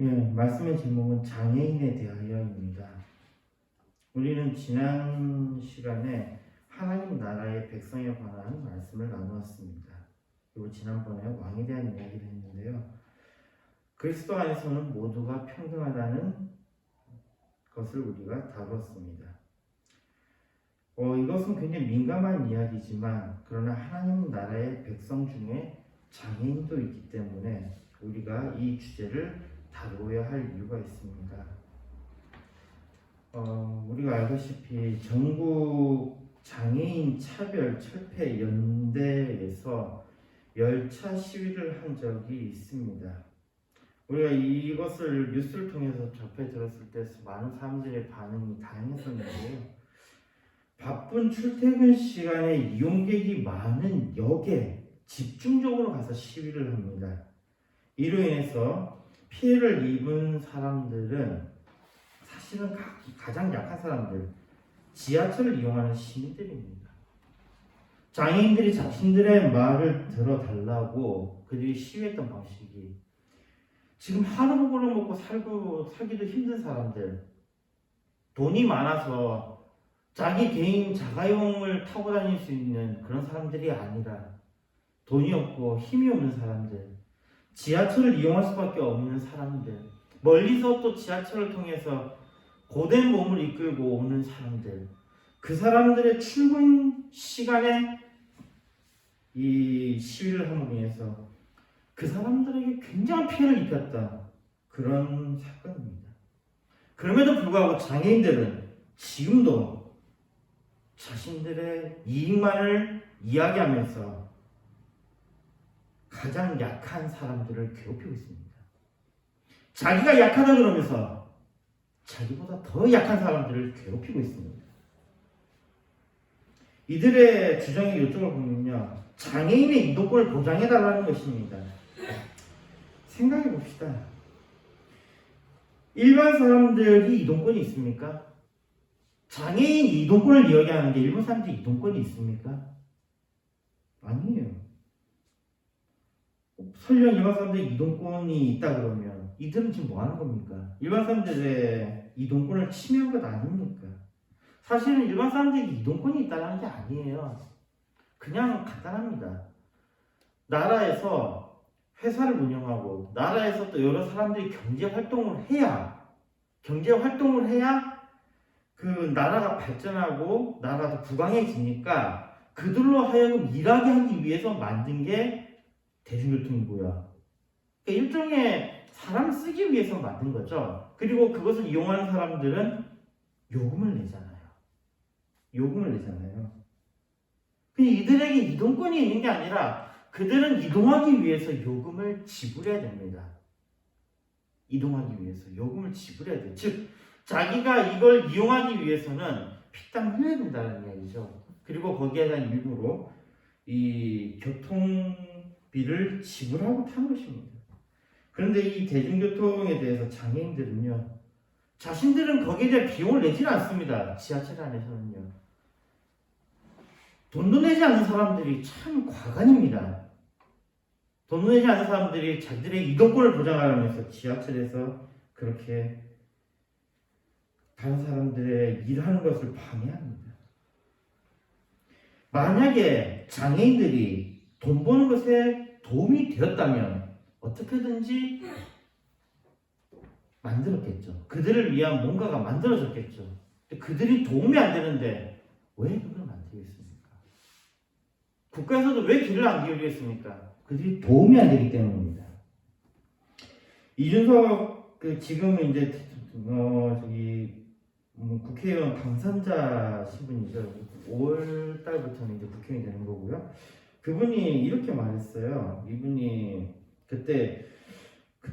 예, 말씀의 제목은 장애인에 대하여입니다. 우리는 지난 시간에 하나님 나라의 백성에 관한 말씀을 나누었습니다. 그리고 지난번에 왕에 대한 이야기를 했는데요. 그리스도 안에서는 모두가 평등하다는 것을 우리가 다루었습니다. 이것은 굉장히 민감한 이야기지만 그러나 하나님 나라의 백성 중에 장애인도 있기 때문에 우리가 이 주제를 다루어야 할 이유가 있습니다. 우리가 알다시피 전국 장애인 차별 철폐 연대에서 열차 시위를 한 적이 있습니다. 우리가 이것을 뉴스를 통해서 접해 들었을 때 많은 사람들의 반응이 다양했었는데요. 바쁜 출퇴근 시간에 이용객이 많은 역에 집중적으로 가서 시위를 합니다. 이로 인해서 피해를 입은 사람들은 사실은 가장 약한 사람들, 지하철을 이용하는 시민들입니다. 장애인들이 자신들의 말을 들어달라고 그들이 시위했던 방식이 지금 하루벌을 먹고 살기도 힘든 사람들, 돈이 많아서 자기 개인 자가용을 타고 다닐 수 있는 그런 사람들이 아니라 돈이 없고 힘이 없는 사람들, 지하철을 이용할 수밖에 없는 사람들, 멀리서 또 지하철을 통해서 고된 몸을 이끌고 오는 사람들, 그 사람들의 출근 시간에 이 시위를 함으로 인해서 그 사람들에게 굉장한 피해를 입혔다. 그런 사건입니다. 그럼에도 불구하고 장애인들은 지금도 자신들의 이익만을 이야기하면서 가장 약한 사람들을 괴롭히고 있습니다. 자기가 약하다 그러면서 자기보다 더 약한 사람들을 괴롭히고 있습니다. 이들의 주장의 요점을 보면요, 장애인의 이동권을 보장해달라는 것입니다. 생각해 봅시다. 일반 사람들이 이동권이 있습니까? 장애인 이동권을 이야기하는데 일반 사람들이 이동권이 있습니까? 아니에요. 설령 일반 사람들이 이동권이 있다 그러면 이들은 지금 뭐 하는 겁니까? 일반 사람들의 이동권을 침해한 것 아닙니까? 사실은 일반 사람들이 이동권이 있다는 게 아니에요. 그냥 간단합니다. 나라에서 회사를 운영하고 나라에서 또 여러 사람들이 경제 활동을 해야 그 나라가 발전하고 나라가 부강해지니까 그들로 하여금 일하게 하기 위해서 만든 게 대중교통이고요. 그러니까 일종의 사람 쓰기 위해서 만든 거죠. 그리고 그것을 이용하는 사람들은 요금을 내잖아요. 이들에게 이동권이 있는 게 아니라 그들은 이동하기 위해서 요금을 지불해야 됩니다. 이동하기 위해서 요금을 지불해야 돼요. 즉 자기가 이걸 이용하기 위해서는 피땀 흘려야 된다는 이야기죠. 그리고 거기에 대한 일부로 이 교통비를 지불하고 타는 것입니다. 그런데 이 대중교통에 대해서 장애인들은요, 자신들은 거기에 대한 비용을 내지는 않습니다. 지하철 안에서는요. 돈도 내지 않는 사람들이 참 과간입니다. 돈도 내지 않는 사람들이 자기들의 이동권을 보장하려면서 지하철에서 그렇게 다른 사람들의 일하는 것을 방해합니다. 만약에 장애인들이 돈 버는 것에 도움이 되었다면 어떻게든지 만들었겠죠. 그들을 위한 뭔가가 만들어졌겠죠. 그들이 도움이 안 되는데 왜 그걸 만들겠습니까? 국가에서도 왜 길을 안 기울이겠습니까? 그들이 도움이 안 되기 때문입니다. 이준석 지금은 이제 국회의원 당선자 신분이죠. 5월 달부터는 이제 국회의원이 되는 거고요. 그분이 이렇게 말했어요. 이분이 그때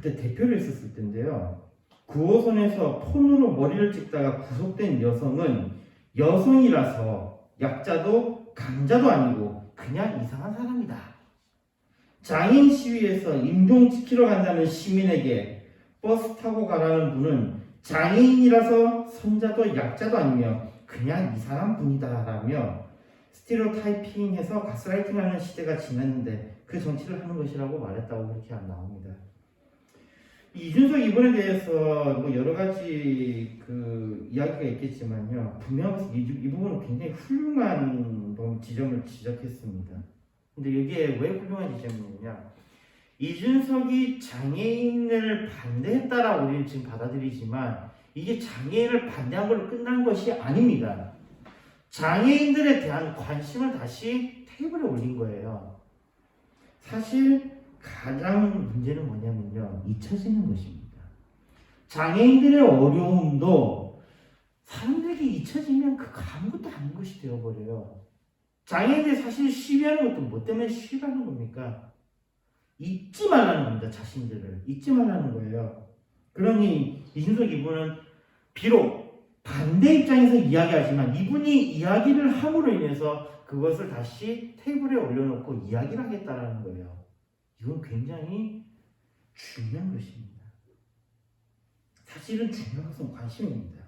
대표를 했었을 때인데요. 9호선에서 폰으로 머리를 찍다가 구속된 여성은 여성이라서 약자도 강자도 아니고 그냥 이상한 사람이다. 장애인 시위에서 임종 지키러 간다는 시민에게 버스 타고 가라는 분은 장애인이라서 선자도 약자도 아니며 그냥 이상한 분이다 라며 스티레오타이핑해서 가스라이팅하는 시대가 지났는데 그 정치를 하는 것이라고 말했다고 그렇게 나옵니다. 이준석 이분에 대해서 뭐 여러 가지 그 이야기가 있겠지만요. 분명히 이 부분은 굉장히 훌륭한 지점을 지적했습니다. 근데 이게 왜 훌륭한 지점이냐? 이준석이 장애인을 반대했다라고 우리는 지금 받아들이지만 이게 장애인을 반대한 걸로 끝난 것이 아닙니다. 장애인들에 대한 관심을 다시 테이블에 올린 거예요. 사실 가장 문제는 뭐냐면요. 잊혀지는 것입니다. 장애인들의 어려움도 사람들에게 잊혀지면 그거 아무것도 아닌 것이 되어버려요. 장애인들이 사실 시위하는 것도 뭐 때문에 시위하는 겁니까? 잊지 말라는 겁니다. 자신들을 잊지 말라는 거예요. 그러니 이준석 이분은 비록 반대 입장에서 이야기하지만 이분이 이야기를 함으로 인해서 그것을 다시 테이블에 올려놓고 이야기를 하겠다라는 거예요. 이건 굉장히 중요한 것입니다. 사실은 중요한 것은 관심입니다.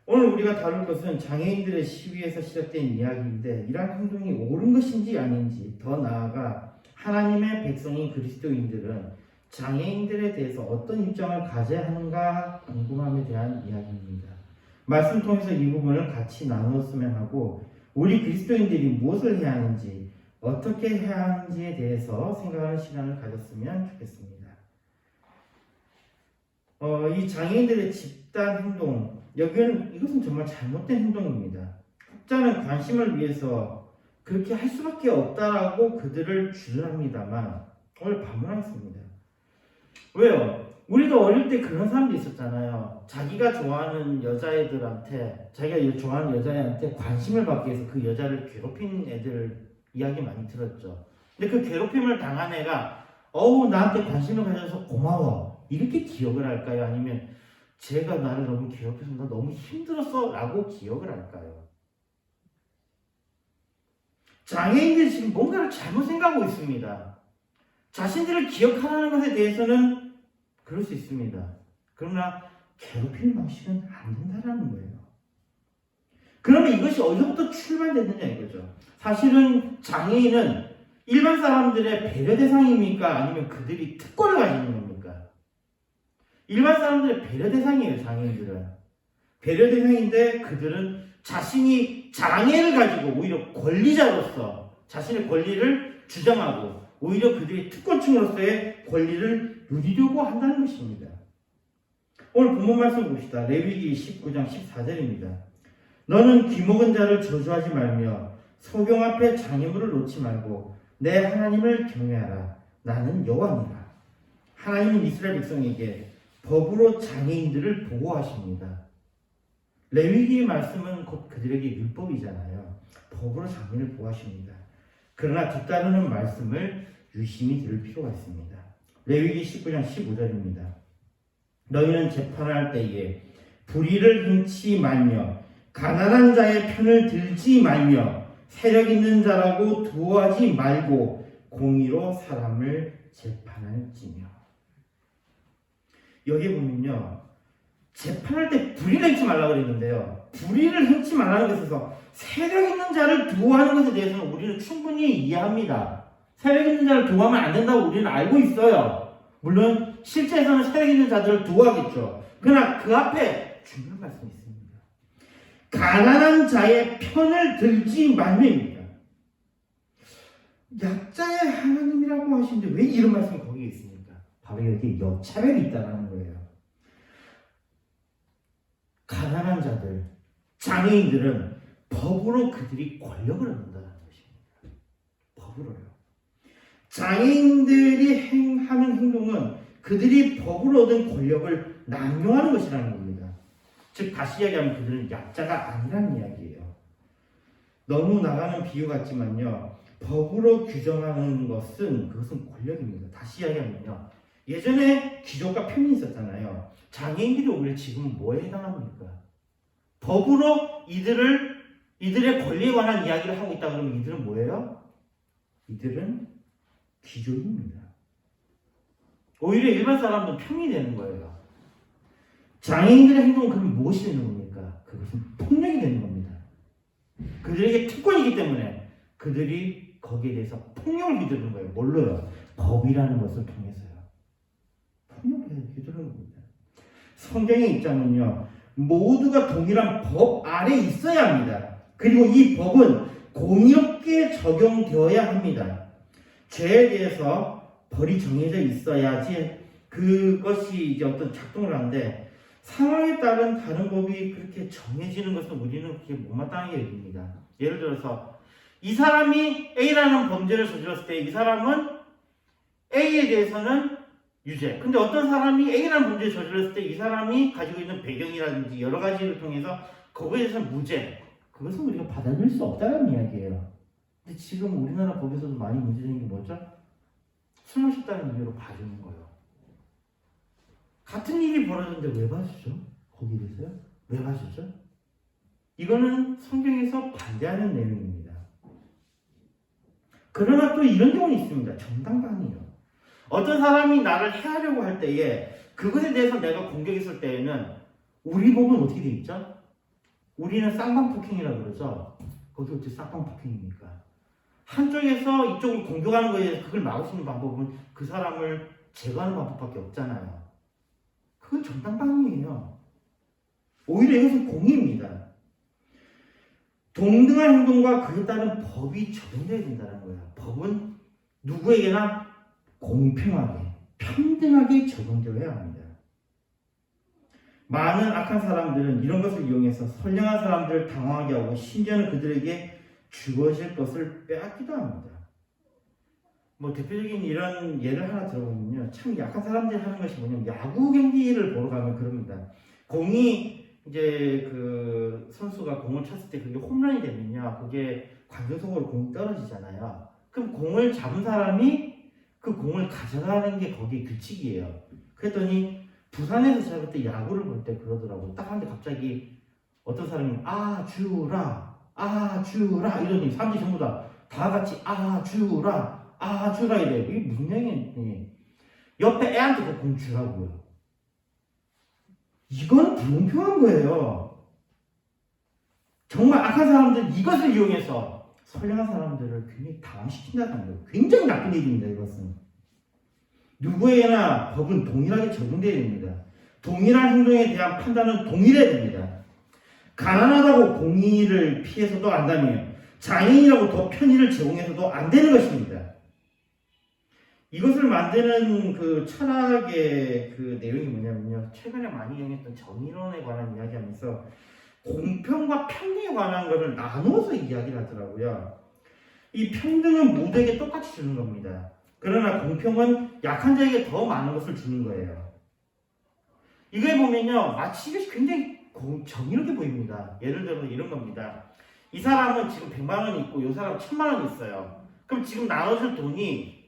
오늘 우리가 다룰 것은 장애인들의 시위에서 시작된 이야기인데 이러한 행동이 옳은 것인지 아닌지, 더 나아가 하나님의 백성인 그리스도인들은 장애인들에 대해서 어떤 입장을 가져야 하는가 궁금함에 대한 이야기입니다. 말씀 통해서 이 부분을 같이 나누었으면 하고 우리 그리스도인들이 무엇을 해야 하는지, 어떻게 해야 하는지에 대해서 생각하는 시간을 가졌으면 좋겠습니다. 이 장애인들의 집단 행동, 이것은 정말 잘못된 행동입니다. 학자는 관심을 위해서 그렇게 할 수밖에 없다라고 그들을 주장합니다만 오늘 반문하겠습니다. 왜요? 우리도 어릴 때 그런 사람도 있었잖아요. 자기가 좋아하는 여자애들한테, 자기가 좋아하는 여자애한테 관심을 받기 위해서 그 여자를 괴롭힌 애들 이야기 많이 들었죠. 근데 그 괴롭힘을 당한 애가 나한테 관심을 가져서 고마워 이렇게 기억을 할까요? 아니면 쟤가 나를 너무 괴롭혀서 나 너무 힘들었어 라고 기억을 할까요? 장애인들이 지금 뭔가를 잘못 생각하고 있습니다. 자신들을 기억하라는 것에 대해서는 그럴 수 있습니다. 그러나 괴롭히는 방식은 안 된다는 거예요. 그러면 이것이 어디서부터 출발됐느냐 이거죠. 사실은 장애인은 일반 사람들의 배려 대상입니까? 아니면 그들이 특권을 가지는 겁니까? 일반 사람들의 배려 대상이에요. 장애인들은 배려 대상인데 그들은 자신이 장애를 가지고 오히려 권리자로서 자신의 권리를 주장하고 오히려 그들이 특권층으로서의 권리를 누리려고 한다는 것입니다. 오늘 본문 말씀 봅시다. 레위기 19장 14절입니다. 너는 귀먹은 자를 저주하지 말며 소경 앞에 장애물을 놓지 말고 내 하나님을 경외하라. 나는 여호와니라. 하나님은 이스라엘 백성에게 법으로 장애인들을 보호하십니다. 레위기의 말씀은 곧 그들에게 율법이잖아요. 법으로 장애인을 보호하십니다. 그러나 뒤따르는 말씀을 유심히 들을 필요가 있습니다. 레위기 19장 15절입니다. 너희는 재판할 때에 불의를 행치 말며 가난한 자의 편을 들지 말며 세력 있는 자라고 두어하지 말고 공의로 사람을 재판할지며. 여기 보면요, 재판할 때 불의를 행치 말라고 그랬는데요, 불의를 행치 말라는 것에서 세력 있는 자를 두어하는 것에 대해서는 우리는 충분히 이해합니다. 세력 있는 자를 두어하면 안 된다고 우리는 알고 있어요. 물론 실제에서는 세력 있는 자들을 두어하겠죠. 그러나 그 앞에 중요한 말씀이 있습니다. 가난한 자의 편을 들지 말입니다. 약자의 하나님이라고 하시는데 왜 이런 말씀이 거기에 있습니까? 바로 여기에 여차별이 있다는 거예요. 가난한 자들, 장애인들은 법으로 그들이 권력을 얻는다는 것입니다. 법으로요. 장애인들이 하는 행동은 그들이 법으로 얻은 권력을 남용하는 것이라는 겁니다. 즉 다시 이야기하면 그들은 약자가 아니라는 이야기예요. 너무 나가는 비유 같지만요, 법으로 규정하는 그것은 권력입니다. 다시 이야기하면요, 예전에 귀족과 편이 있었잖아요. 장애인들이 오히려 지금은 뭐에 해당합니까? 법으로 이들의 권리에 관한 이야기를 하고 있다 그러면 이들은 뭐예요? 이들은 귀족입니다. 오히려 일반 사람들은 평이 되는 거예요. 장애인들의 행동은 그럼 무엇이 되는 겁니까? 그것은 폭력이 되는 겁니다. 그들에게 특권이기 때문에 그들이 거기에 대해서 폭력을 휘두르는 거예요. 뭘로요? 법이라는 것을 통해서요. 이러는 겁니다. 성경의 입장은요, 모두가 동일한 법 아래 있어야 합니다. 그리고 이 법은 공의롭게 적용되어야 합니다. 죄에 대해서 벌이 정해져 있어야지 그것이 이제 어떤 작동을 하는데, 상황에 따른 다른 법이 그렇게 정해지는 것은 우리는 그렇게 못마땅하게 여깁니다. 예를 들어서 이 사람이 A라는 범죄를 저질렀을 때 이 사람은 A에 대해서는 유죄. 근데 어떤 사람이 A라는 범죄를 저질렀을 때 이 사람이 가지고 있는 배경이라든지 여러 가지를 통해서 거기에 대해서는 무죄. 그것은 우리가 받아들일 수 없다는 이야기예요. 근데 지금 우리나라 법에서도 많이 문제되는 게 뭐죠? 술 마셨다는 이유로 봐주는 거예요. 같은 일이 벌어졌는데 왜 봐주죠? 거기에 대해서요? 왜 봐주죠? 이거는 성경에서 반대하는 내용입니다. 그러나 또 이런 경우는 있습니다. 정당방위요. 어떤 사람이 나를 해하려고 할 때에 그것에 대해서 내가 공격했을 때에는 우리 법은 어떻게 되어 있죠? 우리는 쌍방폭행이라고 그러죠. 거기 어떻게 쌍방폭행입니까? 한쪽에서 이쪽을 공격하는 거에 대해서 그걸 막을 수 있는 방법은 그 사람을 제거하는 방법밖에 없잖아요. 그건 정당방위예요. 오히려 이것은 공의입니다. 동등한 행동과 그에 따른 법이 적용되어야 된다는 거예요. 법은 누구에게나 공평하게, 평등하게 적용되어야 합니다. 많은 악한 사람들은 이런 것을 이용해서 선량한 사람들을 당황하게 하고 심지어는 그들에게 주어질 것을 빼앗기도 합니다. 뭐 대표적인 이런 예를 하나 들어보면요, 참 약한 사람들이 하는 것이 뭐냐면 야구 경기를 보러 가면 그럽니다. 공이 이제 그 선수가 공을 쳤을 때 그게 홈런이 되면요, 그게 관중 속으로 공이 떨어지잖아요. 그럼 공을 잡은 사람이 그 공을 가져가는 게 거기에 규칙이에요. 그랬더니 부산에서 제가 그때 야구를 볼 때 그러더라고요. 딱 하는데 갑자기 어떤 사람이 주라 이러더니 사람들이 전부 다 같이 주라 이래요. 이게 무슨 얘기냐? 옆에 애한테 그 공 주라고요. 이거는 불공평한 거예요. 정말 악한 사람들 이것을 이용해서 선량한 사람들을 굉장히 당황시킨다는 거예요. 굉장히 나쁜 일입니다. 이것은 누구에게나 법은 동일하게 적용되어야 됩니다. 동일한 행동에 대한 판단은 동일해야 됩니다. 가난하다고 공의를 피해서도 안 되며 장애인이라고 더 편의를 제공해서도 안 되는 것입니다. 이것을 만드는 그 철학의 그 내용이 뭐냐면요, 최근에 많이 이용했던 정의론에 관한 이야기하면서 공평과 평등에 관한 것을 나누어서 이야기를 하더라고요. 이 평등은 모두에게 똑같이 주는 겁니다. 그러나 공평은 약한 자에게 더 많은 것을 주는 거예요. 이거에 보면요, 마치 이것이 굉장히 정의롭게 보입니다. 예를 들어 이런 겁니다. 이 사람은 지금 100만 원이 있고 이 사람은 1000만 원이 있어요. 그럼 지금 나눠줄 돈이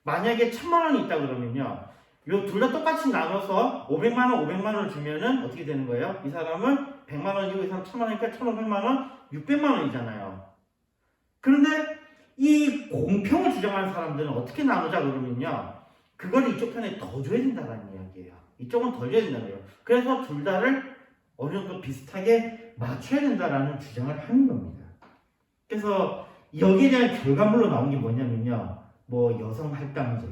만약에 1000만 원이 있다 그러면요, 요 둘 다 똑같이 나눠서 500만 원, 500만 원을 주면은 어떻게 되는 거예요? 이 사람은 100만 원이고 이 사람은 1000만 원이니까 1500만 원, 600만 원이잖아요. 그런데 이 공평을 주장하는 사람들은 어떻게 나누자 그러면요, 그걸 이쪽 편에 더 줘야 된다는 이야기예요. 이쪽은 더 줘야 된다는 거예요. 그래서 둘 다를 어느 정도 비슷하게 맞춰야 된다라는 주장을 하는 겁니다. 그래서 여기에 대한 결과물로 나온 게 뭐냐면요, 뭐 여성 할당제,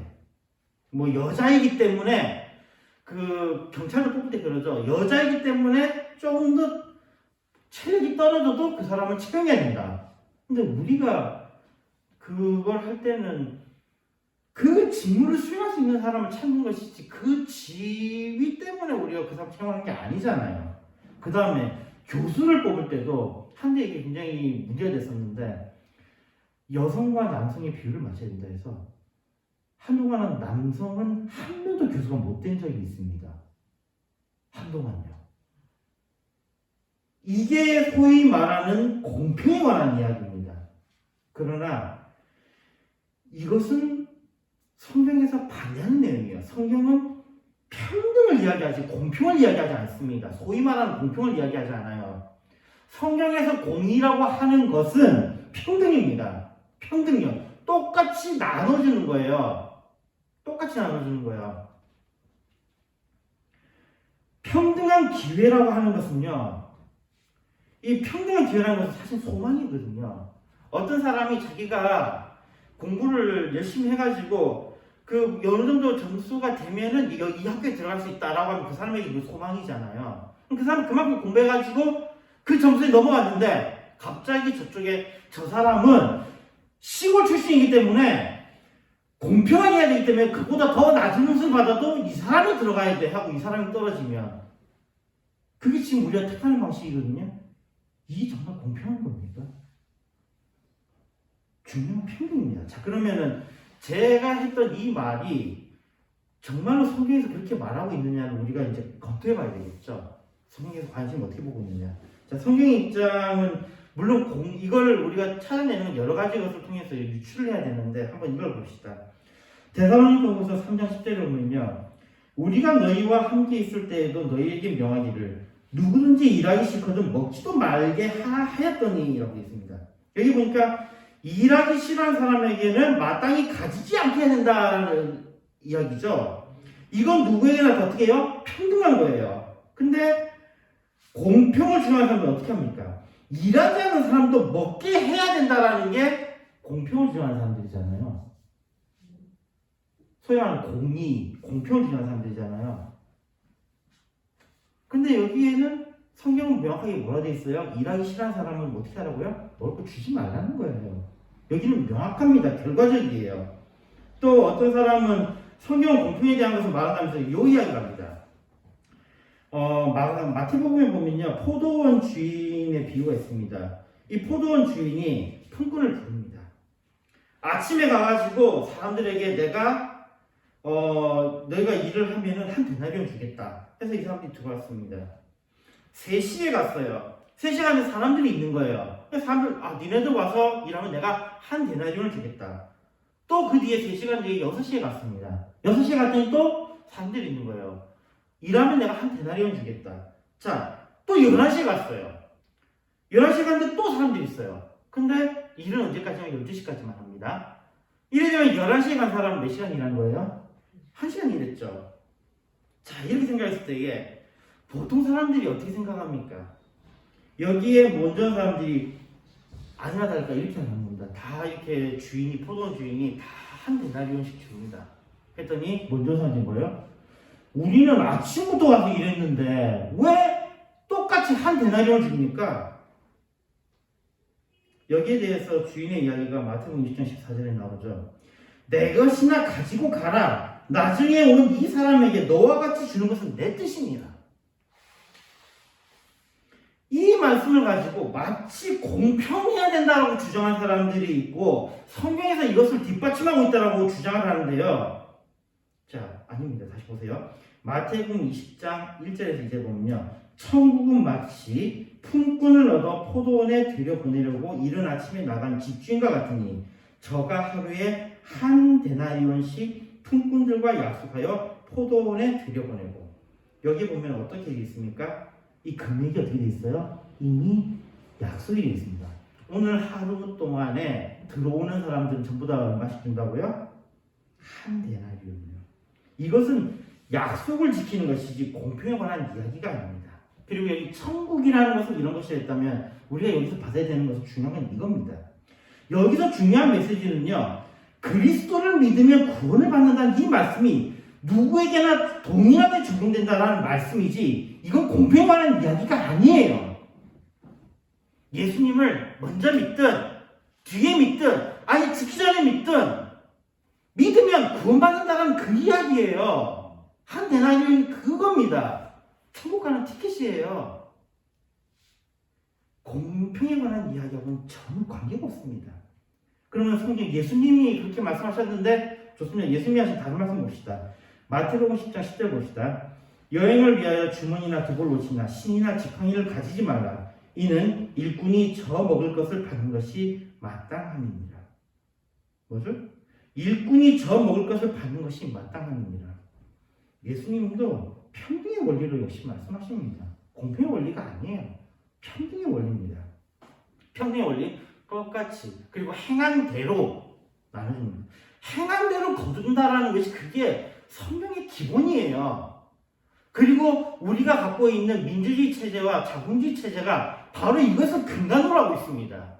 뭐 여자이기 때문에 그 경찰을 뽑을 때 그러죠. 여자이기 때문에 조금 더 체력이 떨어져도 그 사람을 채용해야 된다. 근데 우리가 그걸 할 때는 그 직무를 수행할 수 있는 사람을 찾는 것이지 그 지위 때문에 우리가 그 사람 채용하는 게 아니잖아요. 그 다음에 교수를 뽑을 때도 한때 이게 굉장히 문제가 됐었는데, 여성과 남성의 비율을 맞춰야 된다 해서 한동안은 남성은 한 명도 교수가 못 된 적이 있습니다. 한동안요. 이게 소위 말하는 공평에 관한 이야기입니다. 그러나 이것은 성경에서 반대하는 내용이에요. 성경은 평등을 이야기하지 공평을 이야기하지 않습니다. 소위 말하는 공평을 이야기하지 않아요. 성경에서 공의라고 하는 것은 평등입니다. 평등이요. 똑같이 나눠주는 거예요. 똑같이 나눠주는 거예요. 평등한 기회라고 하는 것은요, 이 평등한 기회라는 것은 사실 소망이거든요. 어떤 사람이 자기가 공부를 열심히 해가지고 그 어느 정도 점수가 되면은 이 학교에 들어갈 수 있다라고 하면 그 사람에게 이거 소망이잖아요. 그럼 그 사람 그만큼 공부해가지고 그 점수에 넘어갔는데 갑자기 저쪽에 저 사람은 시골 출신이기 때문에 공평하게 해야 되기 때문에 그보다 더 낮은 점수를 받아도 이 사람이 들어가야 돼 하고 이 사람이 떨어지면 그게 지금 우리가 택하는 방식이거든요. 이게 정말 공평한 겁니까? 중요한 평균입니다. 자, 그러면은 제가 했던 이 말이 정말로 성경에서 그렇게 말하고 있느냐를 우리가 이제 검토해 봐야 되겠죠. 성경에서 관심 어떻게 보고 있느냐. 자, 성경의 입장은 물론 이걸 우리가 찾아내는 여러 가지 것을 통해서 유출을 해야 되는데 한번 이걸 봅시다. 데살로니가후서 3장 10절에 보면요. 우리가 너희와 함께 있을 때에도 너희에게 명하기를 누구든지 일하기 싫거든 먹지도 말게 하였더니 라고 있습니다. 여기 보니까 일하기 싫어하는 사람에게는 마땅히 가지지 않게 해야 된다는 이야기죠. 이건 누구에게나 어떻게 해요? 평등한 거예요. 근데 공평을 중요한 사람은 어떻게 합니까? 일하지 않는 사람도 먹게 해야 된다라는 게 공평을 중요하는 사람들이잖아요. 소위 말하는 공의, 공평을 중요하는 사람들이잖아요. 근데 여기에는 성경은 명확하게 뭐라 돼 있어요? 일하기 싫어하는 사람은 어떻게 하라고요? 먹을 거 주지 말라는 거예요. 여기는 명확합니다. 결과적이에요. 또 어떤 사람은 성경 공평에 대한 것을 말하면서 이 이야기를 합니다. 마태복음에 보면요. 포도원 주인의 비유가 있습니다. 이 포도원 주인이 품꾼을 부릅니다. 아침에 가가지고 사람들에게 너희가 일을 하면은 한 데나리온 주겠다. 해서 이 사람들이 들어왔습니다. 3시에 갔어요. 3시에 가면 사람들이 있는 거예요. 사람들, 니네들 와서 일하면 내가 한 데나리온을 주겠다. 또 그 뒤에 3시간 뒤에 6시에 갔습니다. 6시에 갔더니 또 사람들이 있는 거예요. 일하면 내가 한 데나리온 주겠다. 자, 또 11시에 갔어요. 11시에 갔는데 또 사람들이 있어요. 근데 일은 언제까지 하면 12시까지만 합니다. 이래 되면 11시에 간 사람은 몇 시간 일한 거예요? 1시간 일했죠. 자, 이렇게 생각했을 때에 보통 사람들이 어떻게 생각합니까? 여기에 먼저 온 사람들이 아니나 다를까 이렇게 하는 겁니다. 다 이렇게 포도원 주인이 다 한 데나리온씩 줍니다. 했더니 먼저 온 사람들이 뭐예요? 우리는 아침부터 와서 일했는데 왜 똑같이 한 데나리온을 줍니까? 여기에 대해서 주인의 이야기가 마태복음 20장 14절에 나오죠. 내 것이나 가지고 가라. 나중에 오는 이 사람에게 너와 같이 주는 것은 내 뜻이니라. 이 말씀을 가지고 마치 공평해야 된다고 주장한 사람들이 있고 성경에서 이것을 뒷받침하고 있다고 주장을 하는데요. 자, 아닙니다. 다시 보세요. 마태복음 20장 1절에서 이제 보면요. 천국은 마치 품꾼을 얻어 포도원에 들여보내려고 이른 아침에 나간 집주인과 같으니 저가 하루에 한 데나리온씩 품꾼들과 약속하여 포도원에 들여보내고 여기 보면 어떻게 되어 있습니까? 이 금액이 어떻게 되어 있어요? 이미 약속이 되어 있습니다. 오늘 하루 동안에 들어오는 사람들은 전부 다 얼마씩 준다고요? 한 데나리온이요. 이것은 약속을 지키는 것이지 공평에 관한 이야기가 아닙니다. 그리고 여기 천국이라는 것은 이런 것이 있다면 우리가 여기서 받아야 되는 것은 중요한 건 이겁니다. 여기서 중요한 메시지는요. 그리스도를 믿으면 구원을 받는다는 이 말씀이 누구에게나 동일하게 적용된다는 말씀이지 이건 공평에 관한 이야기가 아니에요. 예수님을 먼저 믿든 뒤에 믿든 아니 죽기 전에 믿든 믿으면 구원받는다는 그 이야기예요. 한 데나리온이 그겁니다. 천국 가는 티켓이에요. 공평에 관한 이야기하고는 전혀 관계가 없습니다. 그러면 성경 예수님이 그렇게 말씀하셨는데 좋습니다. 예수님이 하신 다른 말씀 봅시다. 마태복음 10장 10절 봅시다. 여행을 위하여 주머니나 두볼옷이나 신이나 지팡이를 가지지 말라. 이는 일꾼이 저 먹을 것을 받는 것이 마땅함이니라. 뭐죠? 일꾼이 저 먹을 것을 받는 것이 마땅함이니라. 예수님도 평등의 원리로 역시 말씀하십니다. 공평의 원리가 아니에요. 평등의 원리입니다. 평등의 원리 똑같이 그리고 행한 대로 나눠줍니다. 행한 대로 거둔다라는 것이 그게 성경의 기본이에요. 그리고 우리가 갖고 있는 민주주의 체제와 자본주의 체제가 바로 이것을 근간으로 하고 있습니다.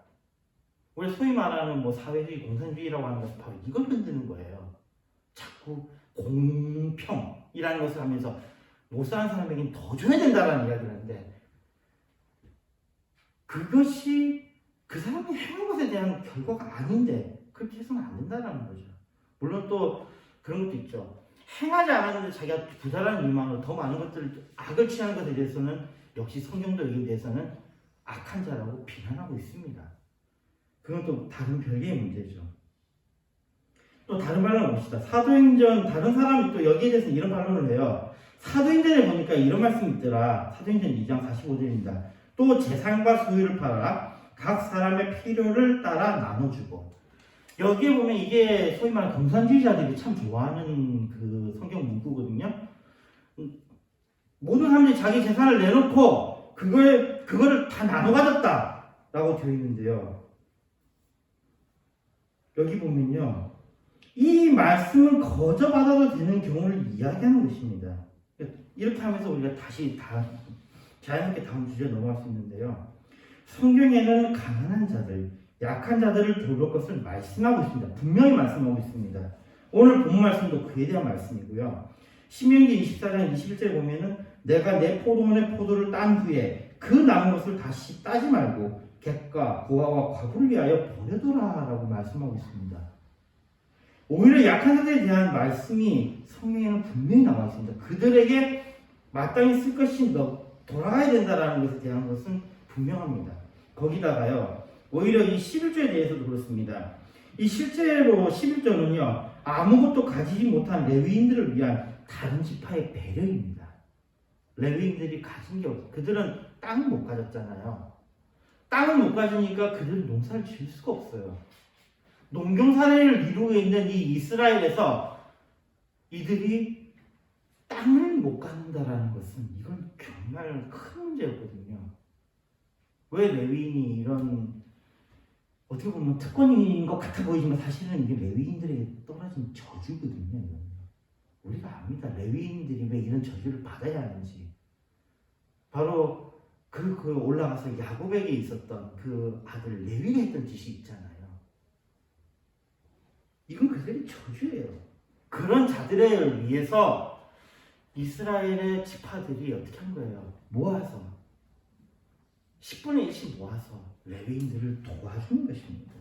우리 소위 말하는 사회주의, 공산주의라고 하는 것은 바로 이걸 흔드는 거예요. 자꾸 공평이라는 것을 하면서 못 사는 사람에게는 더 줘야 된다는 이야기를 하는데, 그것이 그 사람이 행한 것에 대한 결과가 아닌데 그렇게 해서는 안 된다는 거죠. 물론 또 그런 것도 있죠. 행하지 않았는데 자기가 부자라는 이유만으로 더 많은 것들을 악을 취하는 것에 대해서는 역시 성경도 여기에 대해서는 악한 자라고 비난하고 있습니다. 그건 또 다른 별개의 문제죠. 또 다른 반론을 봅시다. 사도행전, 다른 사람이 또 여기에 대해서 이런 반론을 해요. 사도행전에 보니까 이런 말씀이 있더라. 사도행전 2장 45절입니다. 또 재산과 소유를 팔아 각 사람의 필요를 따라 나눠주고. 여기에 보면 이게 소위 말하는 공산주의자들이 참 좋아하는 그 성경 문구거든요. 모든 사람들이 자기 재산을 내놓고 그거를 다 나눠 가졌다라고 되어 있는데요. 여기 보면요, 이 말씀은 거저 받아도 되는 경우를 이야기하는 것입니다. 이렇게 하면서 우리가 다시 자연스럽게 다음 주제에 넘어갈 수 있는데요. 성경에는 가난한 자들, 약한 자들을 돌볼 것을 말씀하고 있습니다. 분명히 말씀하고 있습니다. 오늘 본 말씀도 그에 대한 말씀이고요. 신명기 24장 21절에 보면은 내가 내 포도원의 포도를 딴 후에 그 남은 것을 다시 따지 말고 객과 고아와 과부를 위하여 버려둬라라고 말씀하고 있습니다. 오히려 약한 자들에 대한 말씀이 성경에는 분명히 나와 있습니다. 그들에게 마땅히 쓸 것이 돌아가야 된다라는 것에 대한 것은 분명합니다. 거기다가요, 오히려 이 11조에 대해서도 그렇습니다. 이 실제로 11조는요, 아무것도 가지지 못한 레위인들을 위한 다른 지파의 배려입니다. 레위인들이 가진 게 없어요. 그들은 땅을 못 가졌잖아요. 땅을 못 가지니까 그들은 농사를 지을 수가 없어요. 농경사회를 이루고 있는 이 이스라엘에서 이들이 땅을 못 갖는다라는 것은 이건 정말 큰 문제였거든요. 왜 레위인이 이런, 어떻게 보면 특권인 것 같아 보이지만 사실은 이게 레위인들에게 떨어진 저주거든요. 우리가 압니다. 레위인들이 왜 이런 저주를 받아야 하는지. 바로 그 올라가서 야곱에게 있었던 그 아들 레위가 했던 짓이 있잖아요. 이건 그들의 저주예요. 그런 자들을 위해서 이스라엘의 지파들이 어떻게 한 거예요? 모아서 10분의 1씩 모아서 레위인들을 도와주는 것입니다.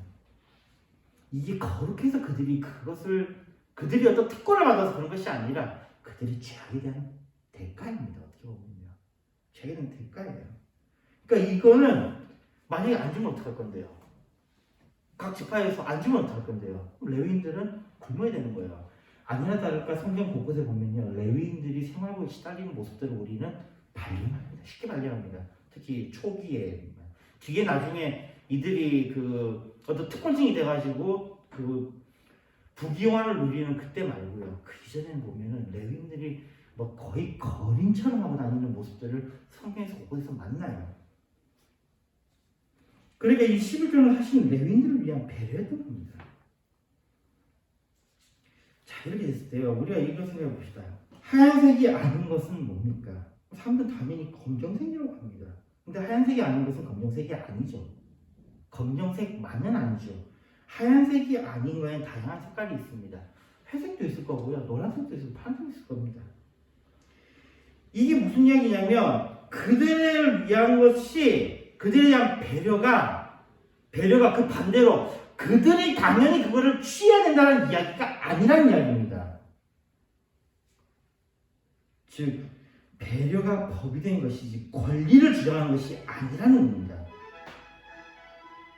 이게 거룩해서 그들이 어떤 특권을 받아서 그런 것이 아니라 그들이 죄악에 대한 대가입니다. 어떻게 보면요, 죄악에 대한 대가예요. 그러니까 이거는 만약에 안 주면 어떡할 건데요? 각 지파에서 안 주면 어떡할 건데요? 레위인들은 굶어야 되는 거예요. 아니나 다를까 성경 곳곳에 보면요, 레위인들이 생활고에 시달리는 모습들을 우리는 발견합니다. 쉽게 발견합니다. 특히 초기에. 뒤에 나중에 이들이 어떤 특권층이 돼가지고 부귀영화를 누리는 그때 말고요. 그 이전에는 보면은 레위인들이 뭐 거의 거린처럼 하고 다니는 모습들을 성경에서 곳곳에서 만나요. 그러니까 이 11조는 사실 레위인들을 위한 배려였던 겁니다. 자, 이렇게 됐을 때요, 우리가 이걸 생각해 봅시다. 하얀색이 아닌 것은 뭡니까? 사람들은 당연히 검정색이라고 합니다. 근데 하얀색이 아닌 것은 검정색이 아니죠. 검정색만은 아니죠. 하얀색이 아닌 거에는 다양한 색깔이 있습니다. 회색도 있을 거고요, 노란색도 있을 거고, 파란색도 있을 겁니다. 이게 무슨 이야기냐면 그들을 위한 것이, 그들에 대한 배려가 그 반대로 그들이 당연히 그거를 취해야 된다는 이야기가 아니라는 이야기입니다. 즉 배려가 법이 된 것이지 권리를 주장하는 것이 아니라는 겁니다.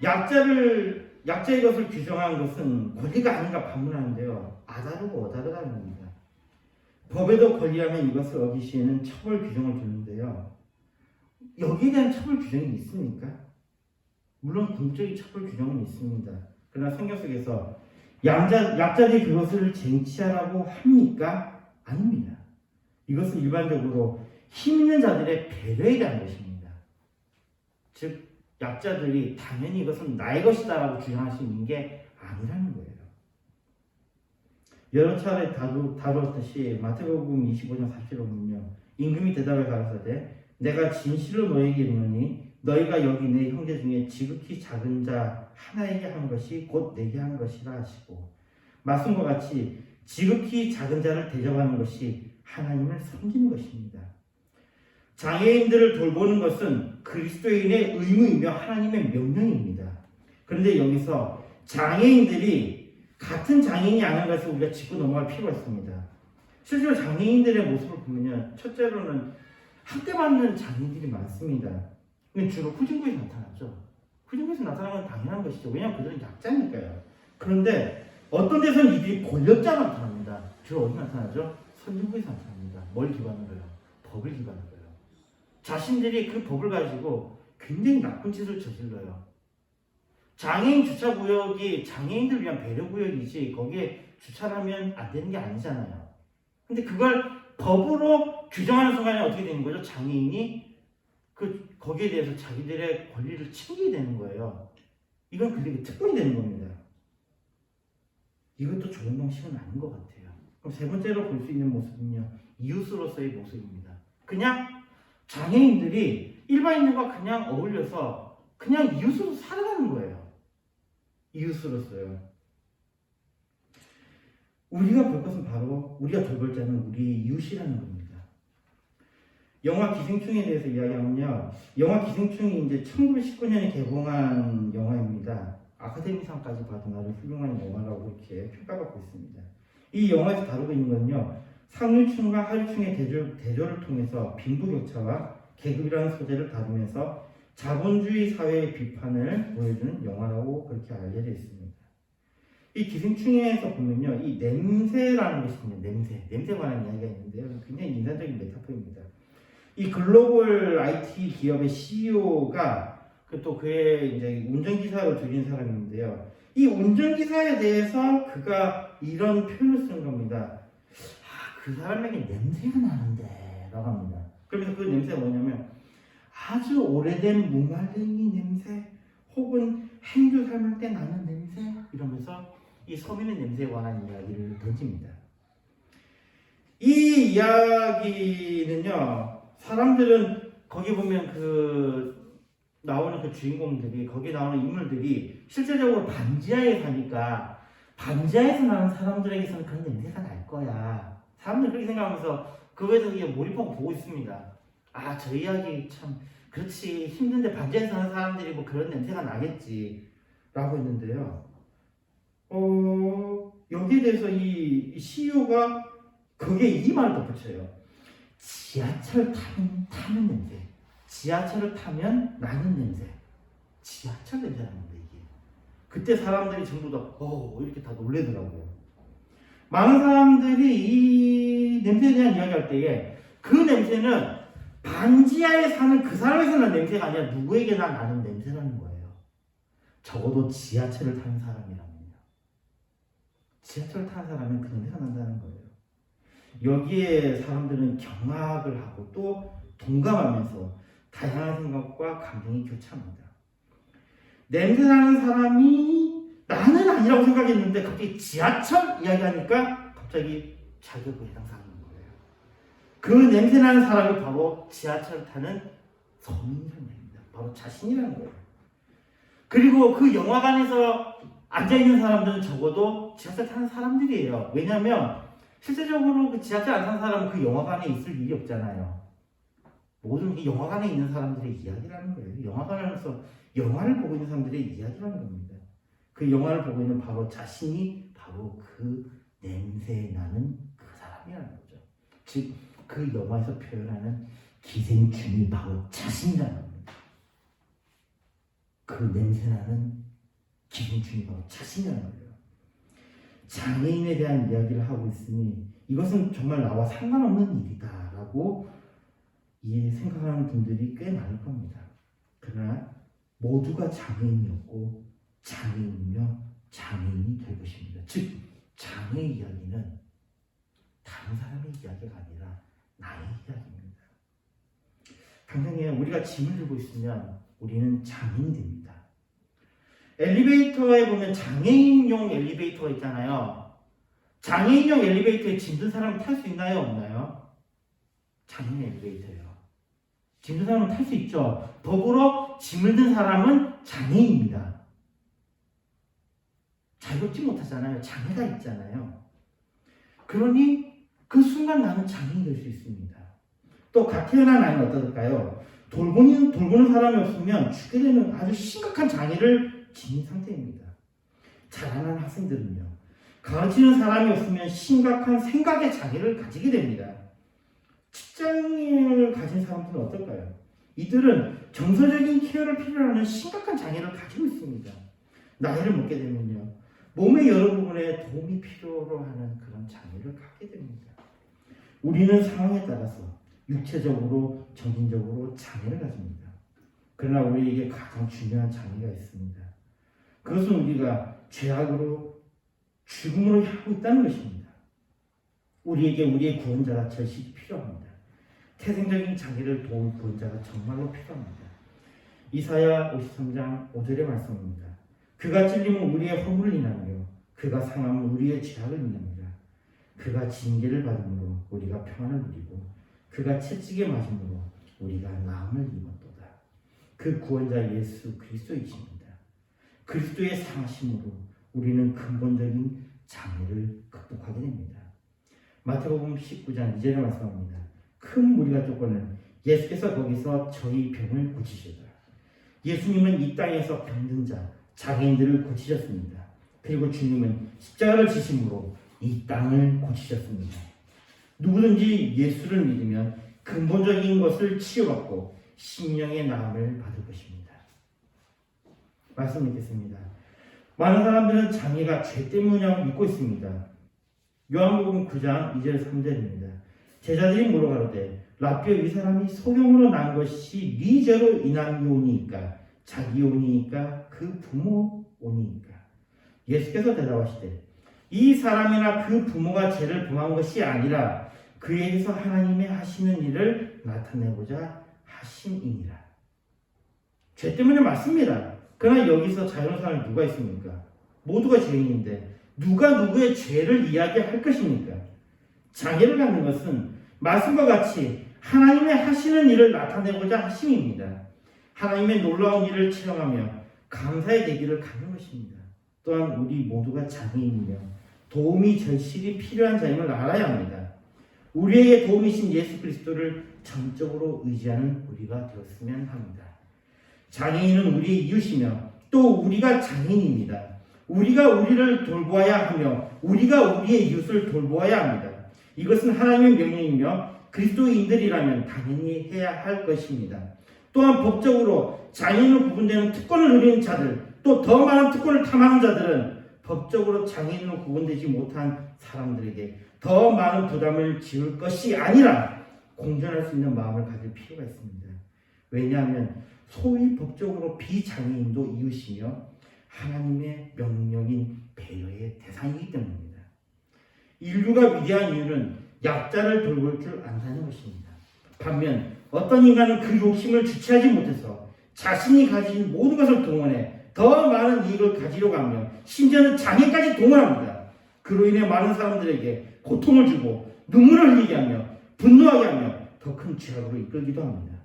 약자의 것을 규정하는 것은 권리가 아닌가 반문하는데요, 아다르고 어다르다는 겁니다. 법에도 권리하면 이것을 어기시에는 처벌 규정을 두는데요, 여기에 대한 처벌 규정이 있습니까? 물론 공적인 처벌 규정은 있습니다. 그러나 성경 속에서 약자들이 그것을 쟁취하라고 합니까? 아닙니다. 이것은 일반적으로 힘 있는 자들의 배려에 대한 것입니다. 즉 약자들이 당연히 이것은 나의 것이다라고 주장할 수 있는 게 아니라는 거예요. 여러 차례 다루었듯이 마태복음 25장 40절에 보면요, 임금이 대답을 가로사대 내가 진실로 너에게 이르노니 너희가 여기 내 형제 중에 지극히 작은 자 하나에게 한 것이 곧 내게 한 것이라 하시고, 말씀과 같이 지극히 작은 자를 대접하는 것이 하나님을 섬기는 것입니다. 장애인들을 돌보는 것은 그리스도인의 의무이며 하나님의 명령입니다. 그런데 여기서 장애인들이 같은 장애인이 아닌 것을 우리가 짚고 넘어갈 필요가 있습니다. 실제로 장애인들의 모습을 보면 첫째로는 학대받는 장애인들이 많습니다. 주로 후진국에서 나타나죠. 후진국에서 나타나는 건 당연한 것이죠. 왜냐하면 그들은 약자니까요. 그런데 어떤 데서는 이들이 권력자가 나타납니다. 주로 어디 나타나죠? 선진국에서 나타납니다. 뭘 기반으로요? 법을 기반으로요. 자신들이 그 법을 가지고 굉장히 나쁜 짓을 저질러요. 장애인 주차구역이 장애인들 위한 배려구역이지 거기에 주차를 하면 안 되는 게 아니잖아요. 근데 그걸 법으로 규정하는 순간에 어떻게 되는 거죠? 장애인이 거기에 대해서 자기들의 권리를 챙기게 되는 거예요. 이건 그들에게 특권이 되는 겁니다. 이것도 좋은 방식은 아닌 것 같아요. 그럼 세 번째로 볼 수 있는 모습은요, 이웃으로서의 모습입니다. 그냥 장애인들이 일반인들과 그냥 어울려서 그냥 이웃으로 살아가는 거예요. 이웃으로서요. 우리가 볼 것은 바로 우리가 돌볼 자는 우리의 이웃이라는 겁니다. 영화 기생충에 대해서 이야기하면요, 영화 기생충이 이제 1919년에 개봉한 영화입니다. 아카데미상까지 받은 아주 훌륭한 영화라고 이렇게 평가받고 있습니다. 이 영화에서 다루고 있는 건요, 상류층과 하류층의 대조를 통해서 빈부격차와 계급이라는 소재를 다루면서 자본주의 사회의 비판을 보여주는 영화라고 그렇게 알려져 있습니다. 이 기생충에서 보면요, 이 냄새라는 것이 있는데, 냄새에 관한 이야기가 있는데요, 굉장히 인상적인 메타포입니다. 이 글로벌 IT 기업의 CEO가 또 그의 이제 운전기사로 들린 사람인데요, 이 운전기사에 대해서 그가 이런 표현을 쓰는 겁니다. 그 사람에게 냄새가 나는데 라고 합니다. 그러면서 그 냄새가 뭐냐면 아주 오래된 무말랭이 냄새 혹은 행주 삶을 때 나는 냄새, 이러면서 이 서민의 냄새에 관한 이야기를 던집니다. 이 이야기는요, 사람들은 거기 보면 나오는 그 주인공들이, 거기 나오는 인물들이 실제적으로 반지하에 사니까 반지하에서 나는 사람들에게서는 그런 냄새가 날 거야. 사람들이 그렇게 생각하면서 그거에서 그냥 몰입하고 보고 있습니다. 아, 저 이야기 참 그렇지, 힘든데 반지하에서 사는 사람들이 뭐 그런 냄새가 나겠지 라고 했는데요, 여기에 대해서 이 CEO가 거기에 이 말을 덧붙여요. 지하철 타는 냄새, 지하철을 타면 나는 냄새, 지하철 냄새라는 건데, 이게 그때 사람들이 전부 다 이렇게 다 놀래더라고요. 많은 사람들이 이 냄새에 대한 이야기할 때에 그 냄새는 반지하에 사는 그 사람에서 나는 냄새가 아니라 누구에게나 나는 냄새라는 거예요. 적어도 지하철을 타는 사람이라면요. 지하철을 타는 사람은 그 냄새가 난다는 거예요. 여기에 사람들은 경악을 하고 또 동감하면서 다양한 생각과 감정이 교차합니다. 냄새나는 사람이 나는 아니라고 생각했는데 갑자기 지하철 이야기하니까 갑자기 자격을 해당하는 거예요. 그 냄새나는 사람이 바로 지하철을 타는 서민입니다. 바로 자신이라는 거예요. 그리고 그 영화관에서 앉아있는 사람들은 적어도 지하철 타는 사람들이에요. 왜냐하면 실제적으로 그 지하철 안 타는 사람은 그 영화관에 있을 일이 없잖아요. 모든 이 영화관에 있는 사람들의 이야기라는 거예요. 영화관에서 영화를 보고 있는 사람들의 이야기라는 겁니다. 그 영화를 보고 있는 바로 자신이 바로 그 냄새 나는 그 사람이라는 거죠. 즉, 그 영화에서 표현하는 기생충이 바로 자신이라는 겁니다. 그 냄새 나는 기생충이 바로 자신이라는 거예요. 장애인에 대한 이야기를 하고 있으니 이것은 정말 나와 상관없는 일이다 라고 생각하는 분들이 꽤 많을 겁니다. 그러나 모두가 장애인이었고 장애인이며 장애인이 될 것입니다. 즉, 장애 이야기는 다른 사람의 이야기가 아니라 나의 이야기입니다. 당장에 우리가 짐을 들고 있으면 우리는 장애인이 됩니다. 엘리베이터에 보면 장애인용 엘리베이터가 있잖아요. 장애인용 엘리베이터에 짐든 사람은 탈 수 있나요? 없나요? 장애인 엘리베이터예요. 짐든 사람은 탈 수 있죠. 더불어 짐을 든 사람은 장애인입니다. 잘 걷지 못하잖아요. 장애가 있잖아요. 그러니 그 순간 나는 장애인이 될 수 있습니다. 또 갓 태어난 아이는 어떨까요? 돌보는 사람이 없으면 죽게 되는 아주 심각한 장애를 지닌 상태입니다. 자라난 학생들은요, 가르치는 사람이 없으면 심각한 생각의 장애를 가지게 됩니다. 직장을 가진 사람들은 어떨까요? 이들은 정서적인 케어를 필요로 하는 심각한 장애를 가지고 있습니다. 나이를 먹게 되면요, 몸의 여러 부분에 도움이 필요로 하는 그런 장애를 갖게 됩니다. 우리는 상황에 따라서 육체적으로, 정신적으로 장애를 가집니다. 그러나 우리에게 가장 중요한 장애가 있습니다. 그것은 우리가 죄악으로 죽음으로 향하고 있다는 것입니다. 우리에게 우리의 구원자가 절실히 필요합니다. 태생적인 장애를 도울 구원자가 정말로 필요합니다. 이사야 53장 5절의 말씀입니다. 그가 찔림은 우리의 허물을 인하며 그가 상함은 우리의 죄악을 인합니다. 그가 징계를 받음으로 우리가 평안을 누리고 그가 채찍에 맞음으로 우리가 나음을 입었도다. 그 구원자 예수 그리스도이십니다. 그리스도의 상하심으로 우리는 근본적인 장애를 극복하게 됩니다. 마태복음 19장 2절에 말씀합니다. 큰 무리가 쫓고는 예수께서 거기서 저희 병을 고치시더라. 예수님은 이 땅에서 병든 자, 장애인들을 고치셨습니다. 그리고 주님은 십자가를 지심으로 이 땅을 고치셨습니다. 누구든지 예수를 믿으면 근본적인 것을 치유받고 심령의 나음을 받을 것입니다. 말씀 읽겠습니다. 많은 사람들은 장애가 죄 때문이라고 믿고 있습니다. 요한복음 9장 2절 3절입니다. 제자들이 물어가로되 라삐어 이 사람이 소경으로 난 것이 네 죄로 인한 요니이까 자기 요니이까 그 부모 요니이까. 예수께서 대답하시되 이 사람이나 그 부모가 죄를 범한 것이 아니라 그에게서 하나님의 하시는 일을 나타내고자 하심이니라. 죄 때문에 맞습니다. 그러나 여기서 자유로운 사람이 누가 있습니까? 모두가 죄인인데 누가 누구의 죄를 이야기할 것입니까? 장애를 갖는 것은 말씀과 같이 하나님의 하시는 일을 나타내고자 하심입니다. 하나님의 놀라운 일을 체험하며 감사의 계기를 갖는 것입니다. 또한 우리 모두가 장애인이며 도움이 절실히 필요한 자임을 알아야 합니다. 우리에게 도움이신 예수 그리스도를 전적으로 의지하는 우리가 되었으면 합니다. 장애인은 우리의 이웃이며 또 우리가 장애인입니다. 우리가 우리를 돌보아야 하며 우리가 우리의 이웃을 돌보아야 합니다. 이것은 하나님의 명령이며 그리스도인들이라면 당연히 해야 할 것입니다. 또한 법적으로 장애인으로 구분되는 특권을 누리는 자들, 또 더 많은 특권을 탐하는 자들은 법적으로 장애인으로 구분되지 못한 사람들에게 더 많은 부담을 지울 것이 아니라 공존할 수 있는 마음을 가질 필요가 있습니다. 왜냐하면 소위 법적으로 비장애인도 이웃이며 하나님의 명령인 배려의 대상이기 때문입니다. 인류가 위대한 이유는 약자를 돌볼 줄 안다는 것입니다. 반면 어떤 인간은 그 욕심을 주체하지 못해서 자신이 가진 모든 것을 동원해 더 많은 이익을 가지려고 하며 심지어는 장애까지 동원합니다. 그로 인해 많은 사람들에게 고통을 주고 눈물을 흘리게 하며 분노하게 하며 더 큰 죄악으로 이끌기도 합니다.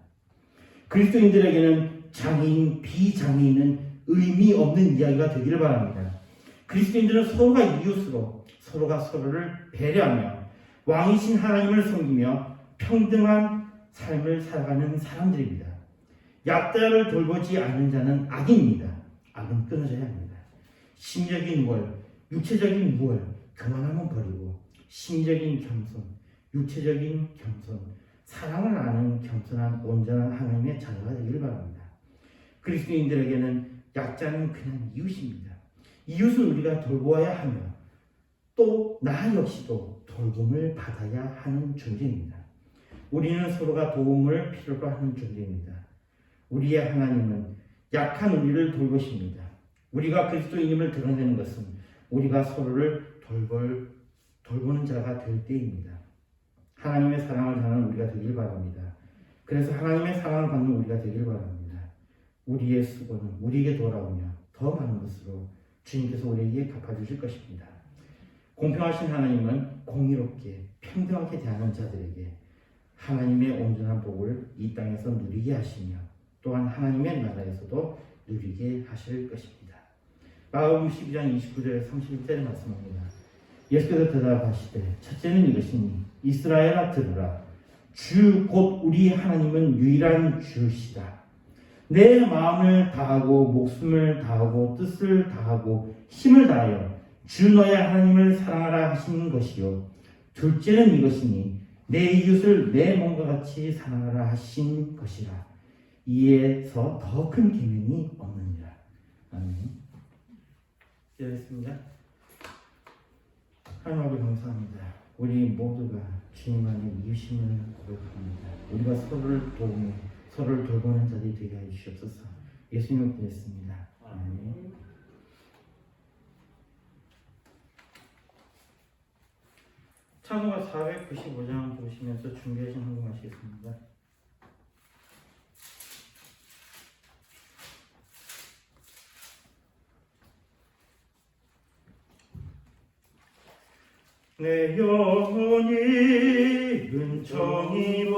그리스도인들에게는 장애인, 비장애인은 의미 없는 이야기가 되기를 바랍니다. 그리스도인들은 서로가 이웃으로 서로가 서로를 배려하며 왕이신 하나님을 섬기며 평등한 삶을 살아가는 사람들입니다. 약자를 돌보지 않는 자는 악인입니다. 악은 끊어져야 합니다. 심적인 월, 육체적인 무월, 교만함은 버리고 심적인 겸손, 육체적인 겸손, 사랑을 아는 겸손한 온전한 하나님의 자녀가 되기를 바랍니다. 그리스도인들에게는 약자는 그냥 이웃입니다. 이웃은 우리가 돌보아야 하며 또 나 역시도 돌봄을 받아야 하는 존재입니다. 우리는 서로가 도움을 필요로 하는 존재입니다. 우리의 하나님은 약한 우리를 돌보십니다. 우리가 그리스도인임을 드러내는 것은 우리가 서로를 돌보는 자가 될 때입니다. 하나님의 사랑을 당하는 우리가 되길 바랍니다. 그래서 하나님의 사랑을 받는 우리가 되길 바랍니다. 우리의 수고는 우리에게 돌아오며 더 많은 것으로 주님께서 우리에게 갚아주실 것입니다. 공평하신 하나님은 공의롭게 평등하게 대하는 자들에게 하나님의 온전한 복을 이 땅에서 누리게 하시며 또한 하나님의 나라에서도 누리게 하실 것입니다. 마가복음 12장 29절 31절에 말씀합니다. 예수께서 대답하시되 첫째는 이것이니 이스라엘아 들으라. 주 곧 우리 하나님은 유일한 주시다. 내 마음을 다하고 목숨을 다하고 뜻을 다하고 힘을 다하여 주 너의 하나님을 사랑하라 하신 것이요. 둘째는 이것이니 내 이웃을 내 몸과 같이 사랑하라 하신 것이라. 이에서 더 큰 계명이 없느니라. 아멘. 기도했습니다. 하나님 아버지 감사합니다. 우리 모두가 주님 안에 이웃임을 고백합니다. 우리가 서로를 돌보는 자들이 되게 해 주시옵소서. 예수님을 기도했습니다. 아멘. 찬송가 495장 보시면서 준비하신 헌금하시겠습니다. 내 영혼이 은총입어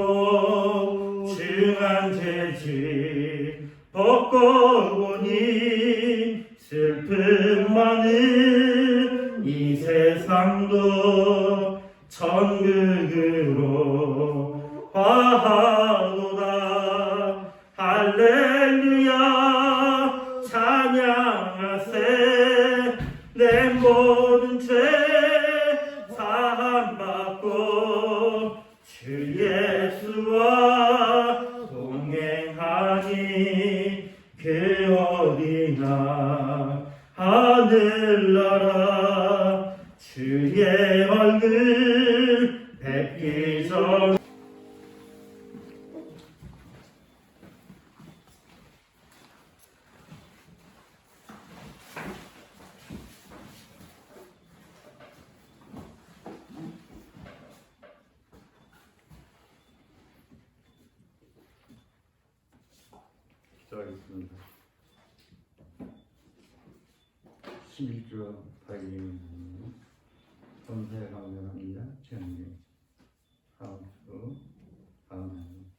중한 죄질 벗고보니 슬픔 많은 이 세상도 천국으로 화하도다. 할렐루야 찬양하세. 내 모든 죄 사함받고 주 예수와 동행하니 그 어디나 하늘나라 주의 얼굴 뵙기 전 기도하겠습니다. 11조 8일 감사에 감사합니다. 주님 감수 감사합니다.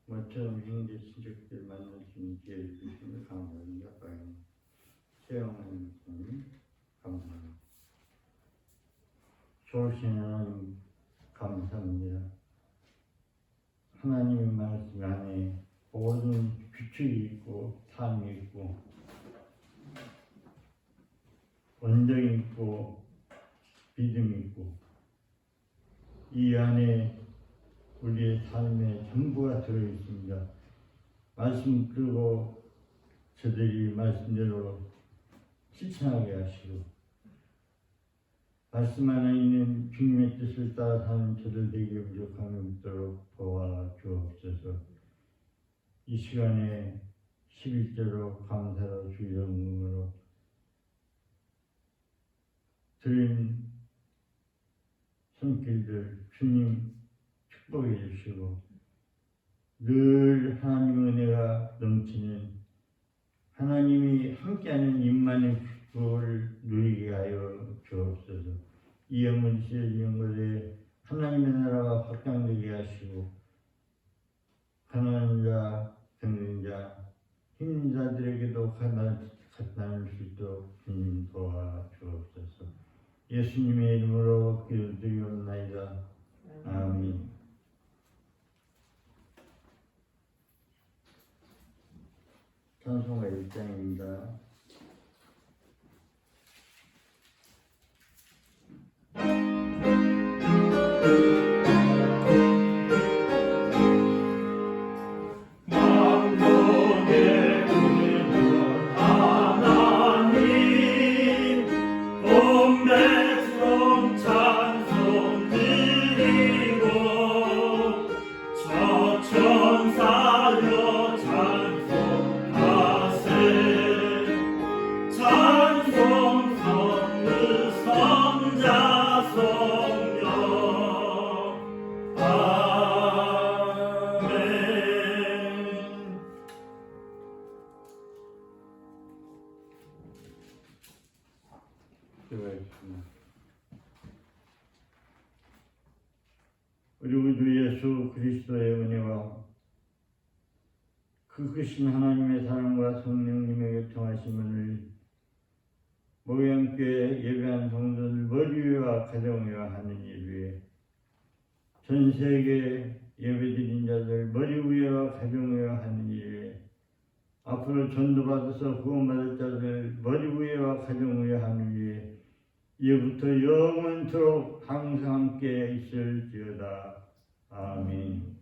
모처럼 형제 친척들 만날 수 있는 기회를 주시며 감사합니다. 최영환 목사님 감사합니다. 좋으신 하나님 감사합니다. 하나님의 말씀 안에 모든 규칙이 있고 삶이 있고 원정이 있고 믿음이 있고 이 안에 우리의 삶의 전부가 들어있습니다. 말씀 들고 저들이 말씀대로 실천하게 하시고 말씀 안에 있는 주님의 뜻을 따라 사는 저들 되게 부족함이 없도록 도와 주옵소서. 이 시간에 11절로 감사로 주 영광으로 드린 손길들 주님 축복해 주시고 늘 하나님의 은혜가 넘치는 하나님이 함께하는 임만의 축복을 누리게 하여 주옵소서. 이 영혼 시여진 것에 하나님의 나라가 확장되게 하시고 가난한 자, 병든 자, 힘든 자들에게도 가난할 수 있도록 주님 도와주옵소서. 예수님의 이름으로 기도드리옵나이다. 아멘. 찬송가 1장입니다. 우리 주 예수 그리스도의 은혜와 그 크신 하나님의 사랑과 성령님의 교통하심을 목양교회 예배한 성도들 머리 위와 가정 위와 하는 일 위에 전 세계 예배드린 자들 머리 위와 가정 위와 하는 일 위에 앞으로 전도받아서 구원받을 자들 머리 위와 가정 위와 하는 일에 이제부터 영원토록 항상 함께 있을지어다. 아멘.